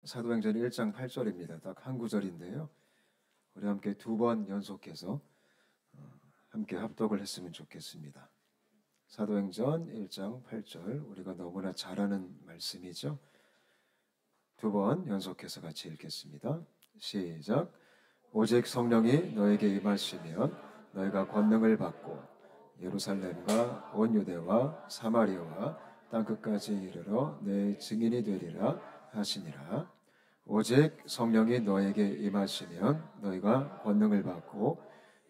사도행전 1장 8절입니다. 딱 한 구절인데요. 우리 함께 두 번 연속해서 함께 합독을 했으면 좋겠습니다. 사도행전 1장 8절, 우리가 너무나 잘 아는 말씀이죠. 두 번 연속해서 같이 읽겠습니다. 시작. 오직 성령이 너에게 임하시면 너희가 권능을 받고 예루살렘과 온 유대와 사마리아와 땅끝까지 이르러 내 증인이 되리라 하시니라. 오직 성령이 너에게 임하시면 너희가 권능을 받고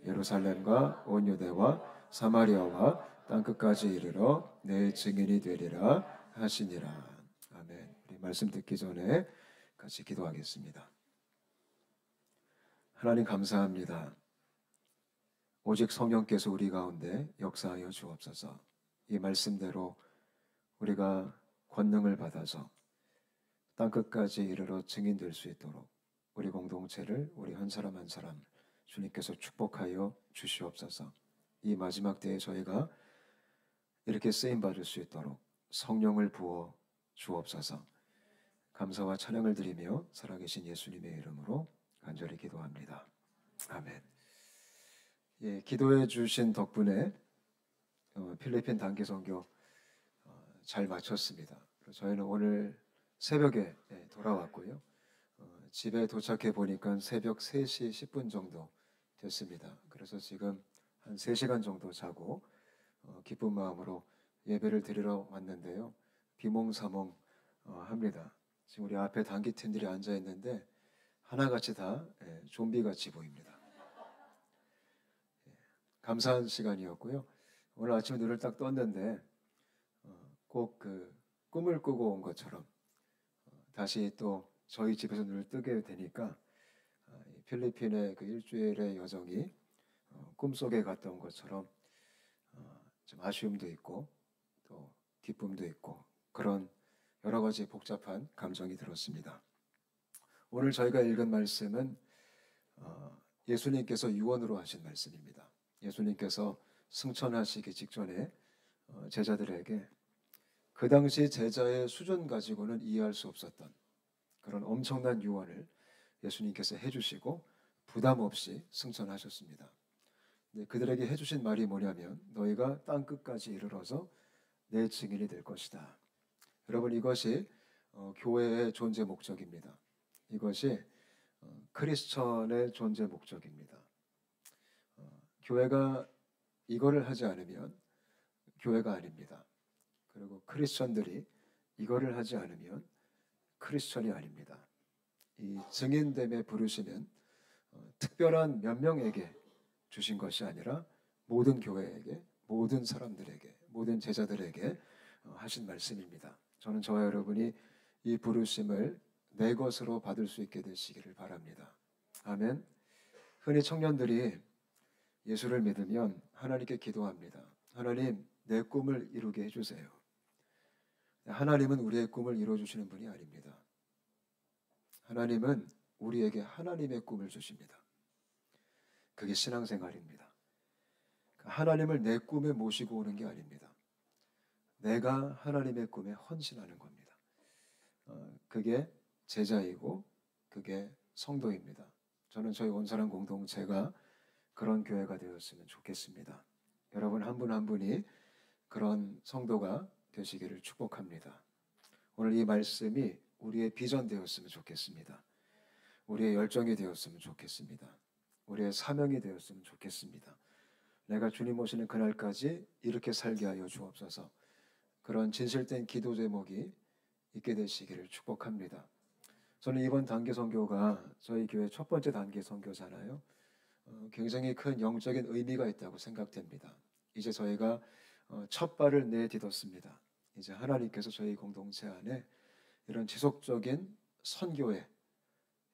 예루살렘과 온 유대와 사마리아와 땅끝까지 이르러 내 증인이 되리라 하시니라. 아멘. 우리 말씀 듣기 전에 같이 기도하겠습니다. 하나님 감사합니다. 오직 성령께서 우리 가운데 역사하여 주옵소서. 이 말씀대로 우리가 권능을 받아서 땅끝까지 이르러 증인될 수 있도록 우리 공동체를, 우리 한 사람 한 사람 주님께서 축복하여 주시옵소서. 이 마지막 때에 저희가 이렇게 쓰임받을 수 있도록 성령을 부어 주옵소서. 감사와 찬양을 드리며 살아계신 예수님의 이름으로 간절히 기도합니다. 아멘. 예, 기도해 주신 덕분에 필리핀 단기 선교 잘 마쳤습니다. 저희는 오늘 새벽에 돌아왔고요. 집에 도착해 보니까 새벽 3시 10분 정도 됐습니다. 그래서 지금 한 3시간 정도 자고 기쁜 마음으로 예배를 드리러 왔는데요. 비몽사몽 합니다. 지금 우리 앞에 단기팀들이 앉아 있는데 하나같이 다 좀비같이 보입니다. 감사한 시간이었고요. 오늘 아침에 눈을 딱 떴는데 꼭 그 꿈을 꾸고 온 것처럼 다시 또 저희 집에서 눈을 뜨게 되니까 필리핀의 그 일주일의 여정이 꿈속에 갔던 것처럼 좀 아쉬움도 있고 또 기쁨도 있고 그런 여러 가지 복잡한 감정이 들었습니다. 오늘 저희가 읽은 말씀은 예수님께서 유언으로 하신 말씀입니다. 예수님께서 승천하시기 직전에 제자들에게 그 당시 제자의 수준 가지고는 이해할 수 없었던 그런 엄청난 유언을 예수님께서 해주시고 부담 없이 승천하셨습니다. 그들에게 해주신 말이 뭐냐면 너희가 땅끝까지 이르러서 내 증인이 될 것이다. 여러분, 이것이 교회의 존재 목적입니다. 이것이 크리스천의 존재 목적입니다. 교회가 이거를 하지 않으면 교회가 아닙니다. 그리고 크리스천들이 이거를 하지 않으면 크리스천이 아닙니다. 이 증인됨의 부르심은 특별한 몇 명에게 주신 것이 아니라 모든 교회에게, 모든 사람들에게, 모든 제자들에게 하신 말씀입니다. 저는 저와 여러분이 이 부르심을 내 것으로 받을 수 있게 되시기를 바랍니다. 아멘. 흔히 청년들이 예수를 믿으면 하나님께 기도합니다. 하나님, 내 꿈을 이루게 해주세요. 하나님은 우리의 꿈을 이루어주시는 분이 아닙니다. 하나님은 우리에게 하나님의 꿈을 주십니다. 그게 신앙생활입니다. 하나님을 내 꿈에 모시고 오는 게 아닙니다. 내가 하나님의 꿈에 헌신하는 겁니다. 그게 제자이고 그게 성도입니다. 저는 저희 온사람 공동체가 그런 교회가 되었으면 좋겠습니다. 여러분 한 분 한 분이 그런 성도가 되시기를 축복합니다. 오늘 이 말씀이 우리의 비전 되었으면 좋겠습니다. 우리의 열정이 되었으면 좋겠습니다. 우리의 사명이 되었으면 좋겠습니다. 내가 주님 오시는 그날까지 이렇게 살게 하여 주옵소서. 그런 진실된 기도 제목이 있게 되시기를 축복합니다. 저는 이번 단기 선교가 저희 교회 첫 번째 단기 선교잖아요. 굉장히 큰 영적인 의미가 있다고 생각됩니다. 이제 저희가 첫 발을 내딛었습니다. 이제 하나님께서 저희 공동체 안에 이런 지속적인 선교에,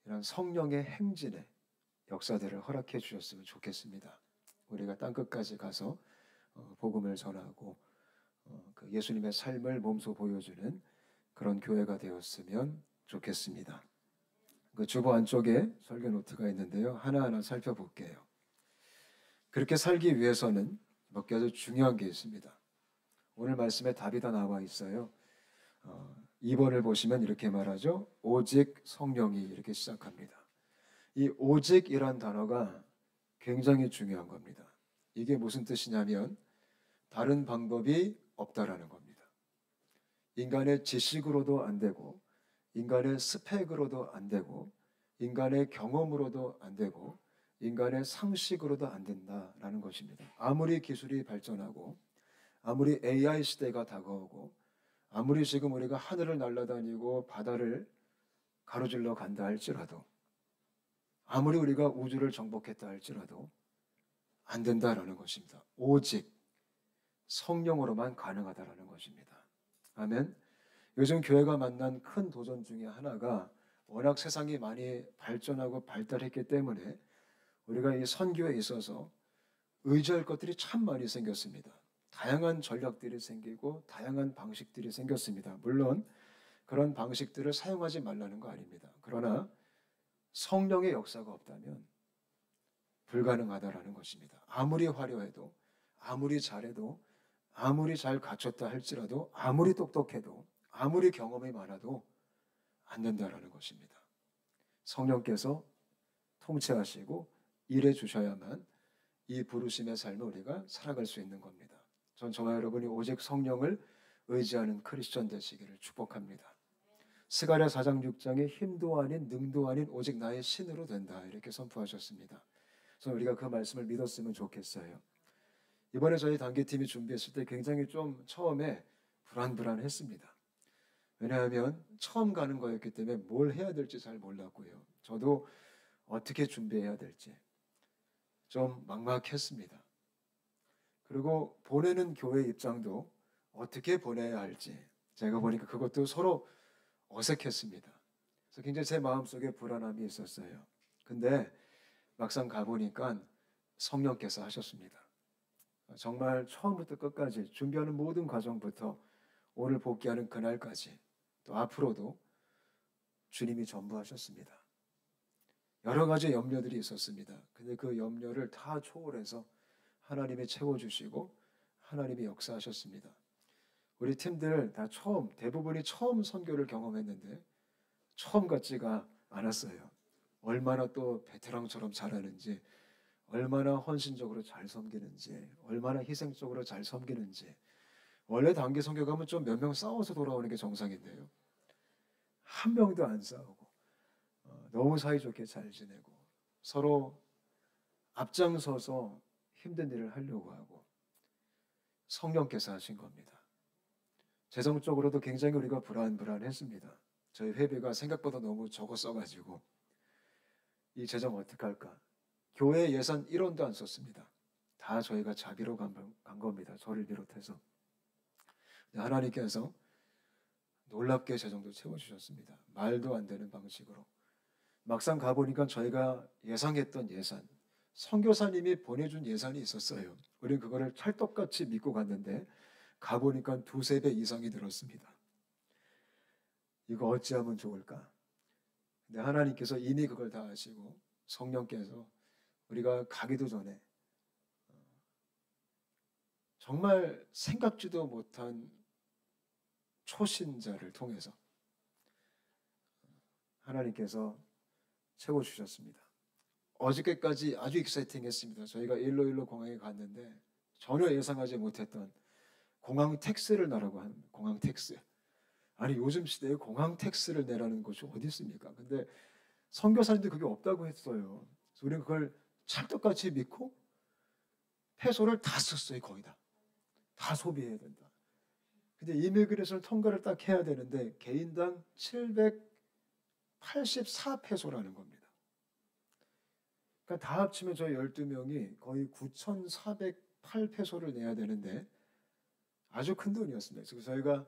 이런 성령의 행진에 역사들을 허락해 주셨으면 좋겠습니다. 우리가 땅끝까지 가서 복음을 전하고 그 예수님의 삶을 몸소 보여주는 그런 교회가 되었으면 좋겠습니다. 그 주보 안쪽에 설교 노트가 있는데요. 하나하나 살펴볼게요. 그렇게 살기 위해서는 몇 가지 중요한 게 있습니다. 오늘 말씀에 답이 다 나와 있어요. 2번을 보시면 이렇게 말하죠. 오직 성령이 이렇게 시작합니다. 이 오직이란 단어가 굉장히 중요한 겁니다. 이게 무슨 뜻이냐면 다른 방법이 없다라는 겁니다. 인간의 지식으로도 안 되고 인간의 스펙으로도 안 되고 인간의 경험으로도 안 되고 인간의 상식으로도 안 된다라는 것입니다. 아무리 기술이 발전하고 아무리 AI 시대가 다가오고 아무리 지금 우리가 하늘을 날아다니고 바다를 가로질러 간다 할지라도 아무리 우리가 우주를 정복했다 할지라도 안 된다라는 것입니다. 오직 성령으로만 가능하다라는 것입니다. 아멘. 요즘 교회가 만난 큰 도전 중에 하나가 워낙 세상이 많이 발전하고 발달했기 때문에 우리가 이 선교에 있어서 의지할 것들이 참 많이 생겼습니다. 다양한 전략들이 생기고 다양한 방식들이 생겼습니다. 물론 그런 방식들을 사용하지 말라는 거 아닙니다. 그러나 성령의 역사가 없다면 불가능하다라는 것입니다. 아무리 화려해도 아무리 잘해도 아무리 잘 갖췄다 할지라도 아무리 똑똑해도 아무리 경험이 많아도 안 된다라는 것입니다. 성령께서 통치하시고 일해 주셔야만 이 부르심의 삶을 우리가 살아갈 수 있는 겁니다. 전 저와 여러분이 오직 성령을 의지하는 크리스천 되시기를 축복합니다. 스가랴 4장 6장에 힘도 아닌 능도 아닌 오직 나의 신으로 된다 이렇게 선포하셨습니다. 그래서 우리가 그 말씀을 믿었으면 좋겠어요. 이번에 저희 단계팀이 준비했을 때 굉장히 좀 처음에 불안했습니다. 왜냐하면 처음 가는 거였기 때문에 뭘 해야 될지 잘 몰랐고요. 저도 어떻게 준비해야 될지 좀 막막했습니다. 그리고 보내는 교회 입장도 어떻게 보내야 할지 제가 보니까 그것도 서로 어색했습니다. 그래서 굉장히 제 마음속에 불안함이 있었어요. 근데 막상 가보니까 성령께서 하셨습니다. 정말 처음부터 끝까지 준비하는 모든 과정부터 오늘 복귀하는 그날까지 또 앞으로도 주님이 전부 하셨습니다. 여러 가지 염려들이 있었습니다. 근데 그 염려를 다 초월해서 하나님이 채워주시고 하나님이 역사하셨습니다. 우리 팀들 다 대부분이 처음 선교를 경험했는데 처음 같지가 않았어요. 얼마나 또 베테랑처럼 잘하는지, 얼마나 헌신적으로 잘 섬기는지, 얼마나 희생적으로 잘 섬기는지. 원래 단기 선교 가면 좀 몇 명 싸워서 돌아오는 게 정상인데요. 한 명도 안 싸우고 너무 사이좋게 잘 지내고 서로 앞장서서 힘든 일을 하려고 하고 성령께서 하신 겁니다. 재정적으로도 굉장히 우리가 불안했습니다. 저희 회비가 생각보다 너무 적었어가지고 이 재정 어떡할까? 교회 예산 1원도 안 썼습니다. 다 저희가 자비로 간 겁니다. 저를 비롯해서. 하나님께서 놀랍게 재정도 채워주셨습니다. 말도 안 되는 방식으로. 막상 가보니까 저희가 예상했던 예산, 선교사님이 보내준 예산이 있었어요. 우리는 그거를 찰떡같이 믿고 갔는데 가보니까 2~3배 이상이 들었습니다. 이거 어찌하면 좋을까? 근데 하나님께서 이미 그걸 다 아시고 성령께서 우리가 가기도 전에 정말 생각지도 못한 초신자를 통해서 하나님께서 채워주셨습니다. 어저께까지 아주 익사이팅했습니다. 저희가 일로 공항에 갔는데 전혀 예상하지 못했던 공항 택스를 내라고 하는 공항 택스. 아니 요즘 시대에 공항 택스를 내라는 곳이 어디 있습니까? 근데 선교사님들 그게 없다고 했어요. 그래서 우리는 그걸 찰떡같이 믿고 페소를 다 썼어요. 거의 다 소비해야 된다. 근데 이미그레이션 통과를 딱 해야 되는데 개인당 784페소라는 겁니다. 그러니까 다 합치면 저희 12명이 거의 9,408페소를 내야 되는데 아주 큰 돈이었습니다. 그래서 저희가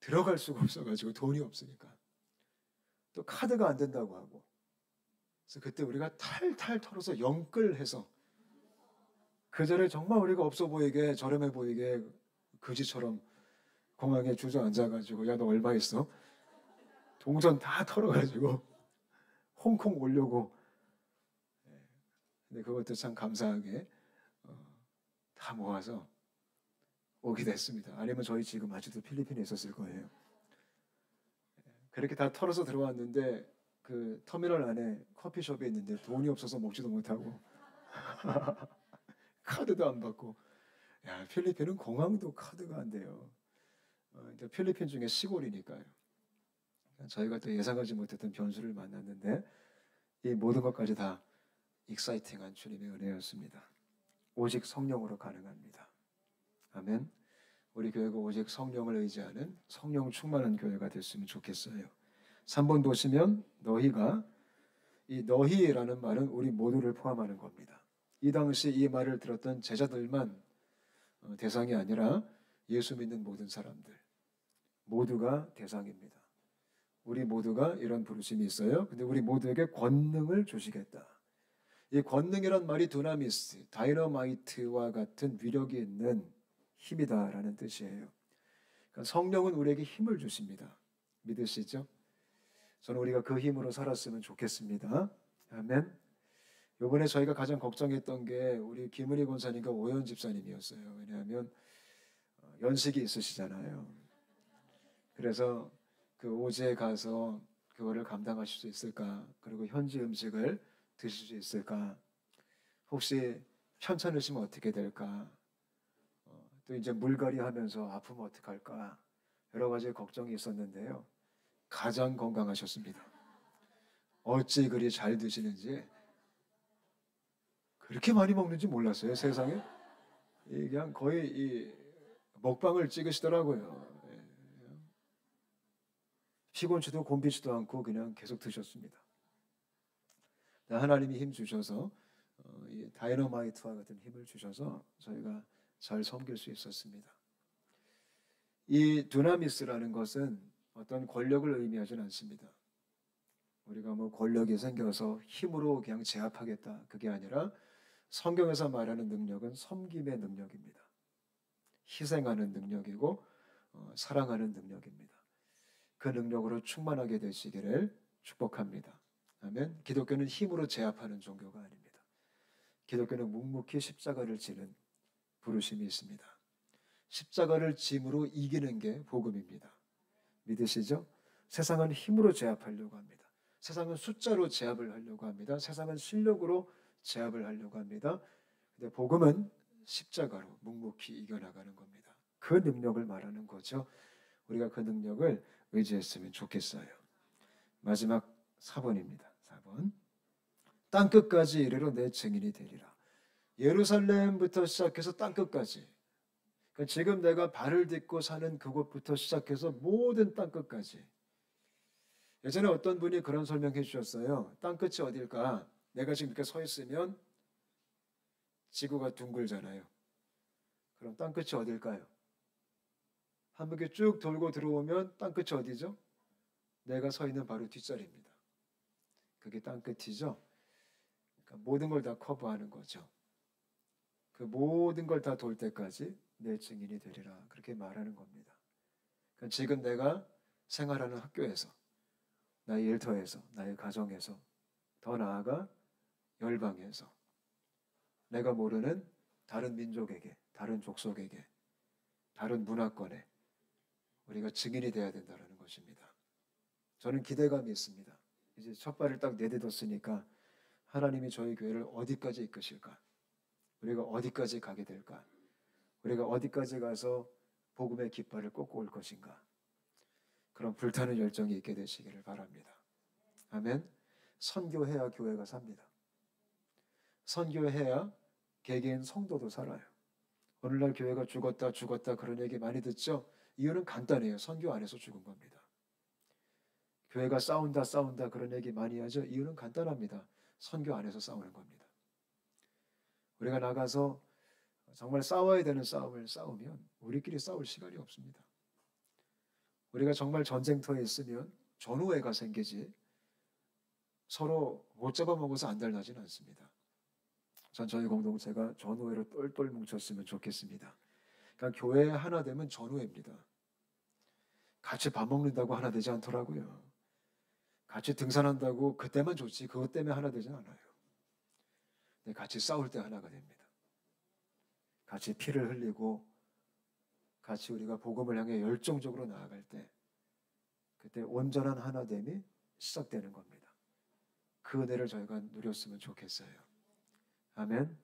들어갈 수가 없어가지고 돈이 없으니까 또 카드가 안 된다고 하고 그래서 그때 우리가 탈탈 털어서 영끌해서 그 전에 정말 우리가 없어 보이게 저렴해 보이게 거지처럼 공항에 주저앉아가지고 야 너 얼마 있어? 동전 다 털어가지고 홍콩 오려고. 근데 그것도 참 감사하게 다 모아서 오게 됐습니다. 아니면 저희 지금 아직도 필리핀에 있었을 거예요. 그렇게 다 털어서 들어왔는데 그 터미널 안에 커피숍에 있는데 돈이 없어서 먹지도 못하고 카드도 안 받고. 야, 필리핀은 공항도 카드가 안 돼요. 근데 필리핀 중에 시골이니까요. 저희가 또 예상하지 못했던 변수를 만났는데 이 모든 것까지 다 익사이팅한 주님의 은혜였습니다. 오직 성령으로 가능합니다. 아멘. 우리 교회가 오직 성령을 의지하는 성령 충만한 교회가 됐으면 좋겠어요. 3번 보시면 너희가, 이 너희라는 말은 우리 모두를 포함하는 겁니다. 이 당시 이 말을 들었던 제자들만 대상이 아니라 예수 믿는 모든 사람들 모두가 대상입니다. 우리 모두가 이런 부르심이 있어요. 근데 우리 모두에게 권능을 주시겠다. 이 권능이란 말이 두나미스, 다이너마이트와 같은 위력이 있는 힘이다라는 뜻이에요. 그러니까 성령은 우리에게 힘을 주십니다. 믿으시죠? 저는 우리가 그 힘으로 살았으면 좋겠습니다. 아멘. 이번에 저희가 가장 걱정했던 게 우리 김은희 권사님과 오현 집사님이었어요. 왜냐하면 연식이 있으시잖아요. 그래서 그 오지에 가서 그거를 감당하실 수 있을까? 그리고 현지 음식을 드실 수 있을까? 혹시 편찮으시면 어떻게 될까? 또 이제 물갈이 하면서 아프면 어떡할까? 여러 가지 걱정이 있었는데요. 가장 건강하셨습니다. 어찌 그리 잘 드시는지, 그렇게 많이 먹는지 몰랐어요, 세상에. 그냥 거의 이 먹방을 찍으시더라고요. 피곤치도 곤비지도 않고 그냥 계속 드셨습니다. 하나님이 힘 주셔서 이 다이너마이트와 같은 힘을 주셔서 저희가 잘 섬길 수 있었습니다. 이 두나미스라는 것은 어떤 권력을 의미하지는 않습니다. 우리가 뭐 권력이 생겨서 힘으로 그냥 제압하겠다, 그게 아니라 성경에서 말하는 능력은 섬김의 능력입니다. 희생하는 능력이고 사랑하는 능력입니다. 그 능력으로 충만하게 되시기를 축복합니다. 아멘. 기독교는 힘으로 제압하는 종교가 아닙니다. 기독교는 묵묵히 십자가를 지는 부르심이 있습니다. 십자가를 짐으로 이기는 게 복음입니다. 믿으시죠? 세상은 힘으로 제압하려고 합니다. 세상은 숫자로 제압을 하려고 합니다. 세상은 실력으로 제압을 하려고 합니다. 근데 복음은 십자가로 묵묵히 이겨나가는 겁니다. 그 능력을 말하는 거죠. 우리가 그 능력을 의지했으면 좋겠어요. 마지막 4번입니다. 4번. 땅끝까지 이르러 내 증인이 되리라. 예루살렘부터 시작해서 땅끝까지. 그러니까 지금 내가 발을 딛고 사는 그곳부터 시작해서 모든 땅끝까지. 예전에 어떤 분이 그런 설명해 주셨어요. 땅끝이 어딜까? 내가 지금 이렇게 서 있으면 지구가 둥글잖아요. 그럼 땅끝이 어딜까요? 한 바퀴 쭉 돌고 들어오면 땅끝이 어디죠? 내가 서 있는 바로 뒷자리입니다. 그게 땅끝이죠. 그러니까 모든 걸 다 커버하는 거죠. 그 모든 걸 다 돌 때까지 내 증인이 되리라, 그렇게 말하는 겁니다. 그러니까 지금 내가 생활하는 학교에서, 나의 일터에서, 나의 가정에서, 더 나아가 열방에서, 내가 모르는 다른 민족에게, 다른 족속에게, 다른 문화권에 우리가 증인이 되어야 된다는 것입니다. 저는 기대감이 있습니다. 이제 첫 발을 딱 내딛었으니까 하나님이 저희 교회를 어디까지 이끄실까? 우리가 어디까지 가게 될까? 우리가 어디까지 가서 복음의 깃발을 꽂고 올 것인가? 그런 불타는 열정이 있게 되시기를 바랍니다. 아멘. 선교해야 교회가 삽니다. 선교해야 개개인 성도도 살아요. 오늘날 교회가 죽었다 그런 얘기 많이 듣죠? 이유는 간단해요. 선교 안에서 죽은 겁니다. 교회가 싸운다 그런 얘기 많이 하죠? 이유는 간단합니다. 선교 안에서 싸우는 겁니다. 우리가 나가서 정말 싸워야 되는 싸움을 싸우면 우리끼리 싸울 시간이 없습니다. 우리가 정말 전쟁터에 있으면 전우애가 생기지 서로 못 잡아먹어서 안달나지는 않습니다. 전 저희 공동체가 전우애로 똘똘 뭉쳤으면 좋겠습니다. 그러니까 교회 하나 되면 전우애입니다. 같이 밥 먹는다고 하나 되지 않더라고요. 같이 등산한다고 그때만 좋지 그것 때문에 하나 되지 않아요. 근데 같이 싸울 때 하나가 됩니다. 같이 피를 흘리고 같이 우리가 복음을 향해 열정적으로 나아갈 때 그때 온전한 하나됨이 시작되는 겁니다. 그 은혜를 저희가 누렸으면 좋겠어요. 아멘.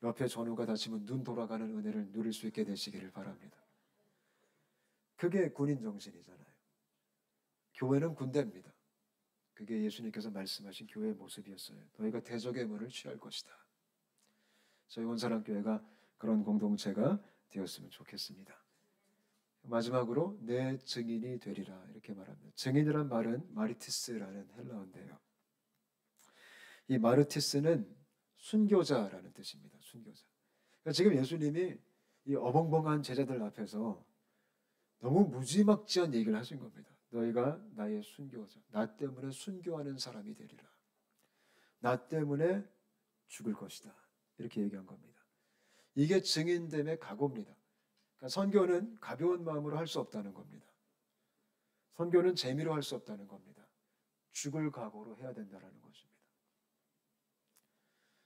옆에 전우가 다치면 눈 돌아가는 은혜를 누릴 수 있게 되시기를 바랍니다. 그게 군인 정신이잖아요. 교회는 군대입니다. 그게 예수님께서 말씀하신 교회의 모습이었어요. 너희가 대적의 문을 취할 것이다. 저희 온사랑교회가 그런 공동체가 되었으면 좋겠습니다. 마지막으로 내 증인이 되리라 이렇게 말합니다. 증인이란 말은 마르티스라는 헬라어인데요. 이 마르티스는 순교자라는 뜻입니다. 순교자. 그러니까 지금 예수님이 이 어벙벙한 제자들 앞에서 너무 무지막지한 얘기를 하신 겁니다. 너희가 나의 순교자, 나 때문에 순교하는 사람이 되리라. 나 때문에 죽을 것이다. 이렇게 얘기한 겁니다. 이게 증인됨의 각오입니다. 그러니까 선교는 가벼운 마음으로 할 수 없다는 겁니다. 선교는 재미로 할 수 없다는 겁니다. 죽을 각오로 해야 된다는 것입니다.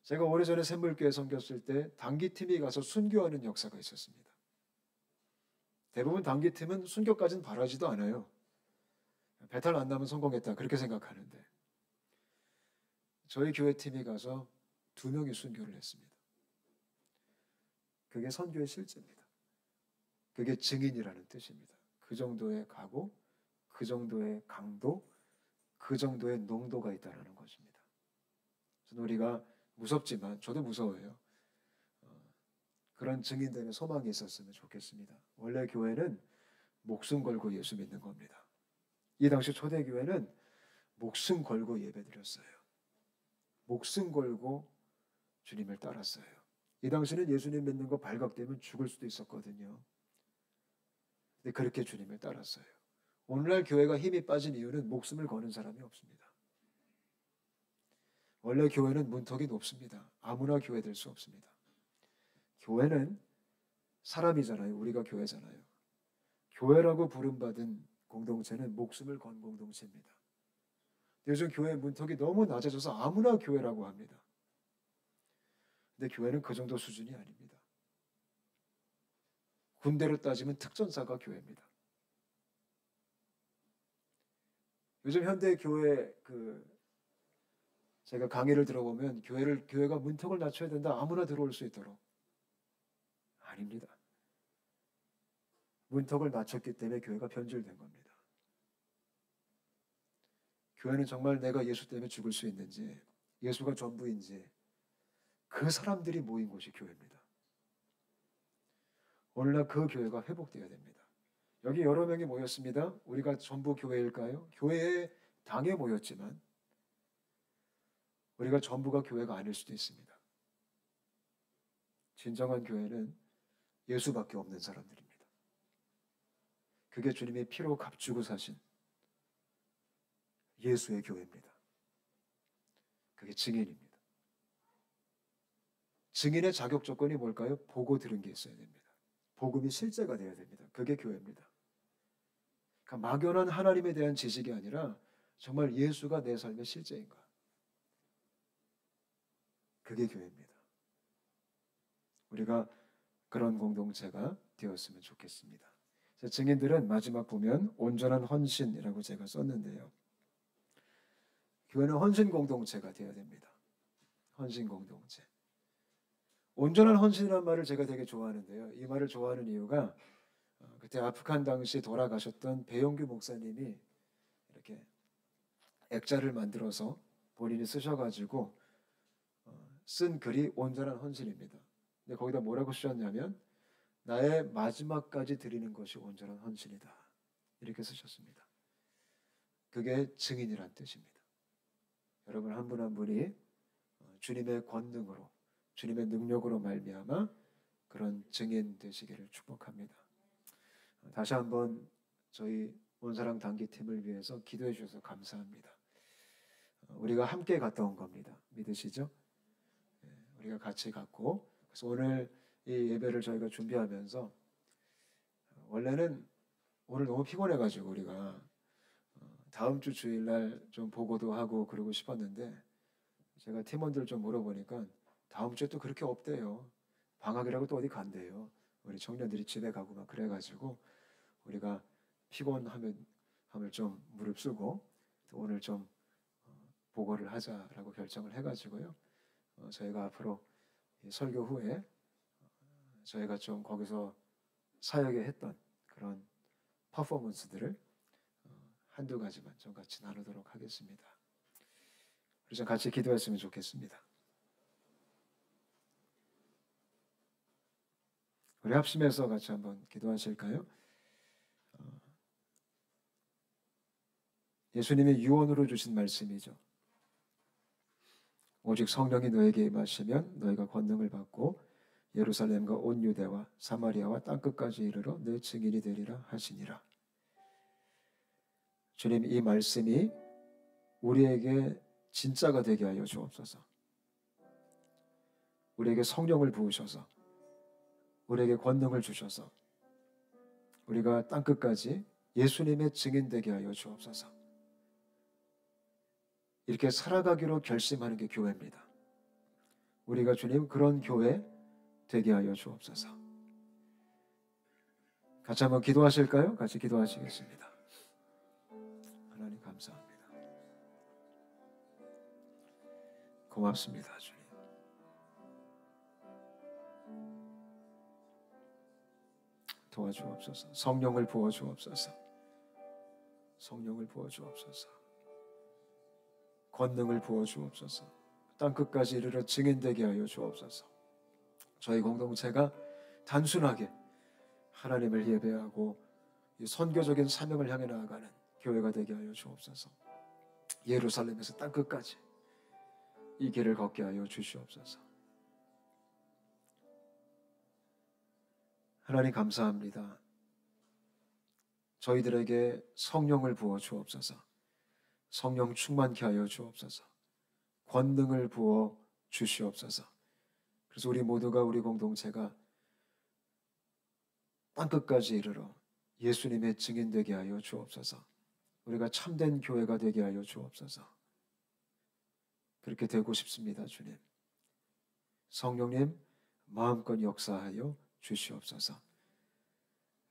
제가 오래전에 샘물교회 섬겼을 때 단기팀이 가서 순교하는 역사가 있었습니다. 대부분 단기팀은 순교까지는 바라지도 않아요. 배탈 안 나면 성공했다 그렇게 생각하는데 저희 교회 팀이 가서 2명이 순교를 했습니다. 그게 선교의 실제입니다. 그게 증인이라는 뜻입니다. 그 정도의 각오, 그 정도의 강도, 그 정도의 농도가 있다는 것입니다. 그래서 우리가 무섭지만 저도 무서워요. 그런 증인됨의 소망이 있었으면 좋겠습니다. 원래 교회는 목숨 걸고 예수 믿는 겁니다. 이 당시 초대교회는 목숨 걸고 예배드렸어요. 목숨 걸고 주님을 따랐어요. 이 당시는 예수님 믿는 거 발각되면 죽을 수도 있었거든요. 근데 그렇게 주님을 따랐어요. 오늘날 교회가 힘이 빠진 이유는 목숨을 거는 사람이 없습니다. 원래 교회는 문턱이 높습니다. 아무나 교회 될 수 없습니다. 교회는 사람이잖아요. 우리가 교회잖아요. 교회라고 부름받은 공동체는 목숨을 건 공동체입니다. 요즘 교회 문턱이 너무 낮아져서 아무나 교회라고 합니다. 근데 교회는 그 정도 수준이 아닙니다. 군대로 따지면 특전사가 교회입니다. 요즘 현대 교회 제가 강의를 들어보면 교회가 문턱을 낮춰야 된다. 아무나 들어올 수 있도록. 아닙니다. 문턱을 낮췄기 때문에 교회가 변질된 겁니다. 교회는 정말 내가 예수 때문에 죽을 수 있는지, 예수가 전부인지 그 사람들이 모인 곳이 교회입니다. 오늘날 그 교회가 회복되어야 됩니다. 여기 여러 명이 모였습니다. 우리가 전부 교회일까요? 교회의 당에 모였지만 우리가 전부가 교회가 아닐 수도 있습니다. 진정한 교회는 예수밖에 없는 사람들입니다. 그게 주님의 피로 값주고 사신 예수의 교회입니다. 그게 증인입니다. 증인의 자격 조건이 뭘까요? 보고 들은 게 있어야 됩니다. 복음이 실제가 되어야 됩니다. 그게 교회입니다. 그러니까 막연한 하나님에 대한 지식이 아니라 정말 예수가 내 삶의 실제인가? 그게 교회입니다. 우리가 그런 공동체가 되었으면 좋겠습니다. 증인들은 마지막 보면 온전한 헌신이라고 제가 썼는데요. 교회는 헌신 공동체가 되어야 됩니다. 헌신 공동체. 온전한 헌신이라는 말을 제가 되게 좋아하는데요. 이 말을 좋아하는 이유가 그때 아프간 당시 돌아가셨던 배용규 목사님이 이렇게 액자를 만들어서 본인이 쓰셔가지고 쓴 글이 온전한 헌신입니다. 근데 거기다 뭐라고 쓰셨냐면 나의 마지막까지 드리는 것이 온전한 헌신이다. 이렇게 쓰셨습니다. 그게 증인이란 뜻입니다. 여러분 한 분 한 분이 주님의 권능으로 주님의 능력으로 말미암아 그런 증인 되시기를 축복합니다. 다시 한번 저희 온사랑 단기팀을 위해서 기도해 주셔서 감사합니다. 우리가 함께 갔다 온 겁니다. 믿으시죠? 우리가 같이 갔고 그래서 오늘 이 예배를 저희가 준비하면서 원래는 오늘 너무 피곤해가지고 우리가 다음 주 주일날 좀 보고도 하고 그러고 싶었는데 제가 팀원들 좀 물어보니까 다음 주에 또 그렇게 없대요. 방학이라고 또 어디 간대요. 우리 청년들이 집에 가고 막 그래가지고 우리가 피곤하면 함을 좀 무릅쓰고 또 오늘 좀 보고를 하자라고 결정을 해가지고요. 저희가 앞으로 설교 후에 저희가 좀 거기서 사역에 했던 그런 퍼포먼스들을 한두 가지만 좀 같이 나누도록 하겠습니다. 그래서 같이 기도했으면 좋겠습니다. 우리 합심해서 같이 한번 기도하실까요? 예수님이 유언으로 주신 말씀이죠. 오직 성령이 너에게 임하시면 너희가 권능을 받고 예루살렘과 온 유대와 사마리아와 땅끝까지 이르러 내 증인이 되리라 하시니라. 주님, 이 말씀이 우리에게 진짜가 되게 하여 주옵소서. 우리에게 성령을 부으셔서 우리에게 권능을 주셔서 우리가 땅끝까지 예수님의 증인 되게 하여 주옵소서. 이렇게 살아가기로 결심하는 게 교회입니다. 우리가 주님 그런 교회 되게 하여 주옵소서. 같이 한번 기도하실까요? 같이 기도하시겠습니다. 하나님 감사합니다. 고맙습니다, 주님. 도와주옵소서. 성령을 부어주옵소서. 성령을 부어주옵소서. 권능을 부어주옵소서. 땅끝까지 이르러 증인되게 하여 주옵소서. 저희 공동체가 단순하게 하나님을 예배하고 선교적인 사명을 향해 나아가는 교회가 되게 하여 주옵소서. 예루살렘에서 땅끝까지 이 길을 걷게 하여 주시옵소서. 하나님 감사합니다. 저희들에게 성령을 부어 주옵소서. 성령 충만케 하여 주옵소서. 권능을 부어 주시옵소서. 그래서 우리 모두가 우리 공동체가 땅끝까지 이르러 예수님의 증인 되게 하여 주옵소서. 우리가 참된 교회가 되게 하여 주옵소서. 그렇게 되고 싶습니다, 주님. 성령님 마음껏 역사하여 주시옵소서.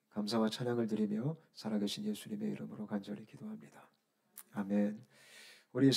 감사와 찬양을 드리며 살아계신 예수님의 이름으로 간절히 기도합니다. 아멘. 우리